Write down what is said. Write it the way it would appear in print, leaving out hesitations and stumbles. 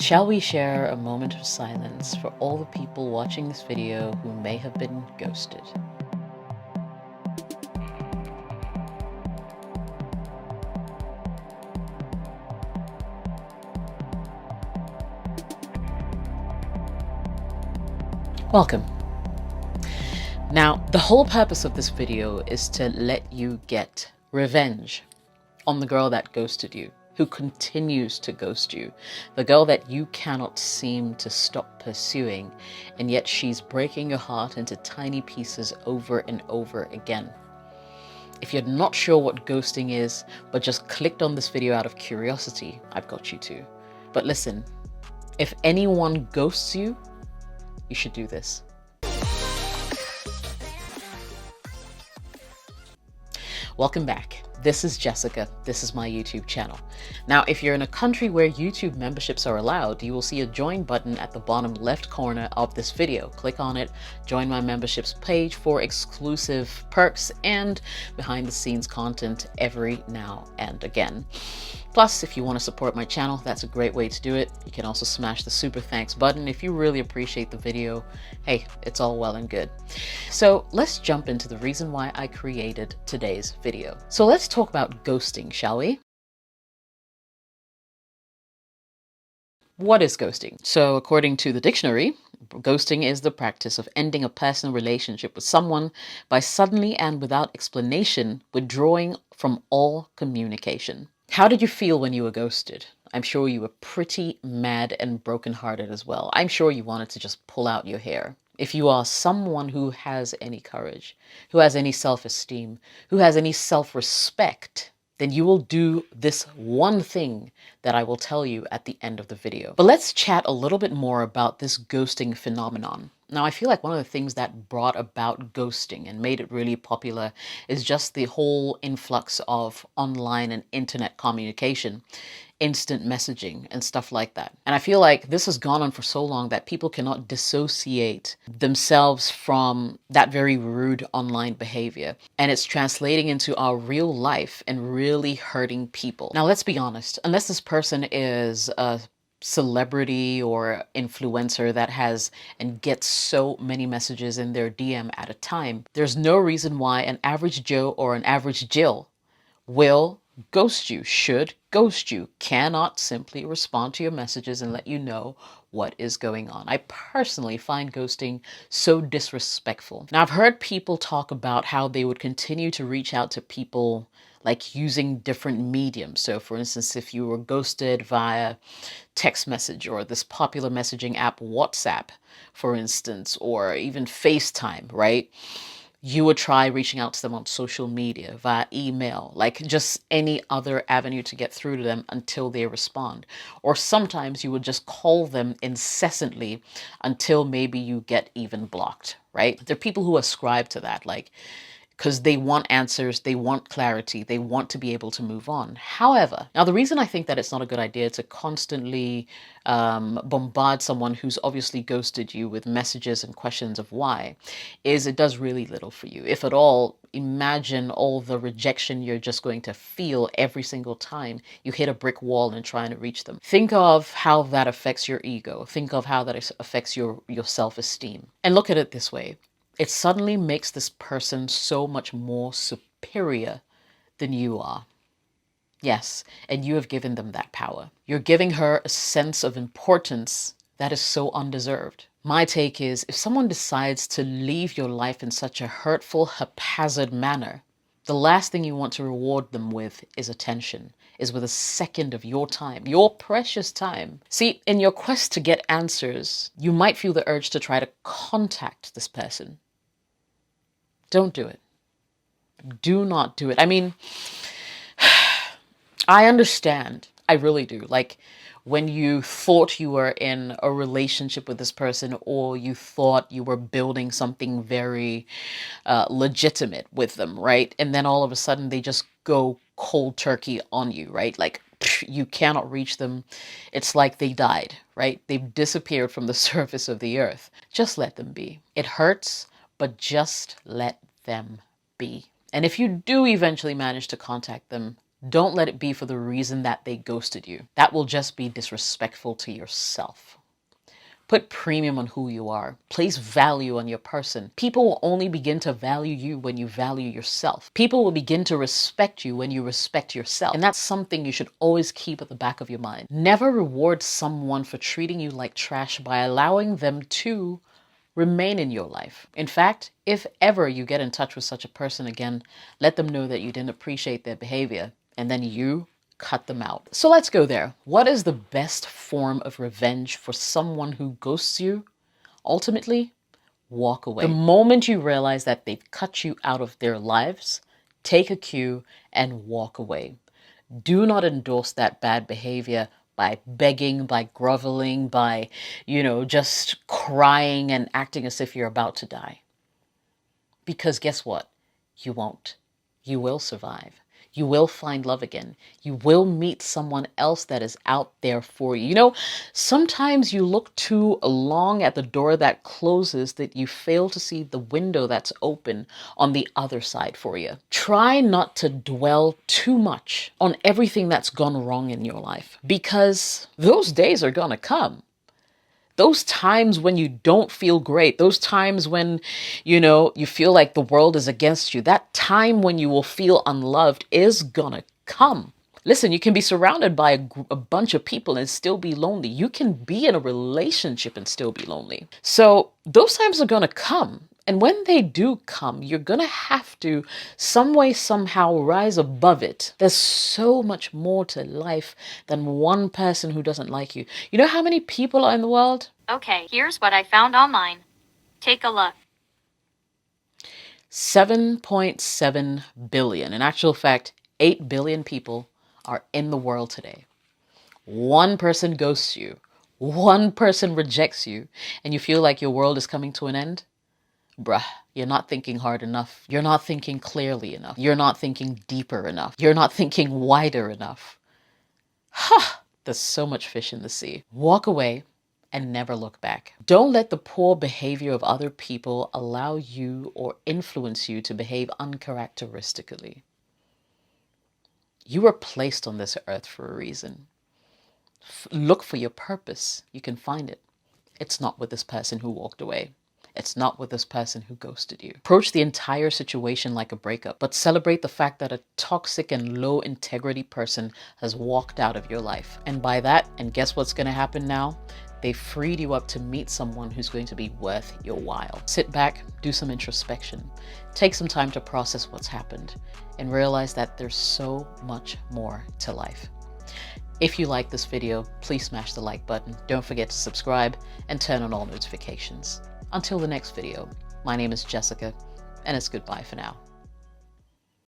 Shall we share a moment of silence for all the people watching this video who may have been ghosted? Welcome. Now, the whole purpose of this video is to let you get revenge on the girl that ghosted you, who continues to ghost you, the girl that you cannot seem to stop pursuing, and yet she's breaking your heart into tiny pieces over and over again. If you're not sure what ghosting is, but just clicked on this video out of curiosity, I've got you too. But listen, if anyone ghosts you, you should do this. Welcome back. This is Jessica. This is my YouTube channel. Now, if you're in a country where YouTube memberships are allowed, you will see a join button at the bottom left corner of this video. Click on it, join my memberships page for exclusive perks and behind the scenes content every now and again. Plus, if you want to support my channel, that's a great way to do it. You can also smash the super thanks button if you really appreciate the video. Hey, it's all well and good. So let's jump into the reason why I created today's video. So let's talk about ghosting, shall we? What is ghosting? So according to the dictionary, ghosting is the practice of ending a personal relationship with someone by suddenly and without explanation withdrawing from all communication. How did you feel when you were ghosted? I'm sure you were pretty mad and brokenhearted as well. I'm sure you wanted to just pull out your hair. If you are someone who has any courage, who has any self-esteem, who has any self-respect, then you will do this one thing that I will tell you at the end of the video. But let's chat a little bit more about this ghosting phenomenon. Now, I feel like one of the things that brought about ghosting and made it really popular is just the whole influx of online and internet communication, instant messaging and stuff like that. And I feel like this has gone on for so long that people cannot dissociate themselves from that very rude online behavior. And it's translating into our real life and really hurting people. Now, let's be honest, unless this person is a celebrity or influencer that has and gets so many messages in their DM at a time, there's no reason why an average Joe or an average Jill will ghost you, should ghost you, cannot simply respond to your messages and let you know what is going on. I personally find ghosting so disrespectful. Now, I've heard people talk about how they would continue to reach out to people like using different mediums. So for instance, if you were ghosted via text message or this popular messaging app, WhatsApp, for instance, or even FaceTime, right? You would try reaching out to them on social media, via email, like just any other avenue to get through to them until they respond. Or sometimes you would just call them incessantly until maybe you get even blocked, right? There are people who ascribe to that, like, because they want answers, they want clarity, they want to be able to move on. However, now the reason I think that it's not a good idea to constantly bombard someone who's obviously ghosted you with messages and questions of why is it does really little for you. If at all, imagine all the rejection you're just going to feel every single time you hit a brick wall and trying to reach them. Think of how that affects your ego. Think of how that affects your self-esteem. And look at it this way. It suddenly makes this person so much more superior than you are. Yes, and you have given them that power. You're giving her a sense of importance that is so undeserved. My take is, if someone decides to leave your life in such a hurtful, haphazard manner, the last thing you want to reward them with is attention, is with a second of your time, your precious time. See, in your quest to get answers, you might feel the urge to try to contact this person. Don't do it. Do not do it. I mean, I understand. I really do. Like when you thought you were in a relationship with this person, or you thought you were building something very legitimate with them, right? And then all of a sudden they just go cold turkey on you, right? Like you cannot reach them. It's like they died, right? They've disappeared from the surface of the earth. Just let them be. It hurts, but just let them be. And if you do eventually manage to contact them, Don't let it be for the reason that they ghosted you. That will just be disrespectful to yourself. Put premium on who you are. Place value on your person. People will only begin to value you when you value yourself. People will begin to respect you when you respect yourself. And that's something you should always keep at the back of your mind. Never reward someone for treating you like trash by allowing them to remain in your life. In fact, if ever you get in touch with such a person again, let them know that you didn't appreciate their behavior, and then you cut them out. So let's go there. What is the best form of revenge for someone who ghosts you? Ultimately, walk away. The moment you realize that they've cut you out of their lives, take a cue and walk away. Do not endorse that bad behavior by begging, by groveling, by, just crying and acting as if you're about to die. Because guess what? You won't. You will survive. You will find love again. You will meet someone else that is out there for you. Sometimes you look too long at the door that closes that you fail to see the window that's open on the other side for you. Try not to dwell too much on everything that's gone wrong in your life, because those days are gonna come. Those times when you don't feel great, those times when, you feel like the world is against you, that time when you will feel unloved is gonna come. Listen, you can be surrounded by a bunch of people and still be lonely. You can be in a relationship and still be lonely. So those times are gonna come. And when they do come, you're going to have to some way, somehow rise above it. There's so much more to life than one person who doesn't like you. You know how many people are in the world? Okay, here's what I found online. Take a look. 7.7 billion. In actual fact, 8 billion people are in the world today. One person ghosts you. One person rejects you. And you feel like your world is coming to an end? Bruh, you're not thinking hard enough. You're not thinking clearly enough. You're not thinking deeper enough. You're not thinking wider enough. There's so much fish in the sea. Walk away and never look back. Don't let the poor behavior of other people allow you or influence you to behave uncharacteristically. You were placed on this earth for a reason. Look for your purpose. You can find it. It's not with this person who walked away. It's not with this person who ghosted you. Approach the entire situation like a breakup, but celebrate the fact that a toxic and low integrity person has walked out of your life. And by that, and guess what's going to happen now? They freed you up to meet someone who's going to be worth your while. Sit back, do some introspection, take some time to process what's happened, and realize that there's so much more to life. If you like this video, please smash the like button. Don't forget to subscribe and turn on all notifications. Until the next video, my name is Jessica, and it's goodbye for now.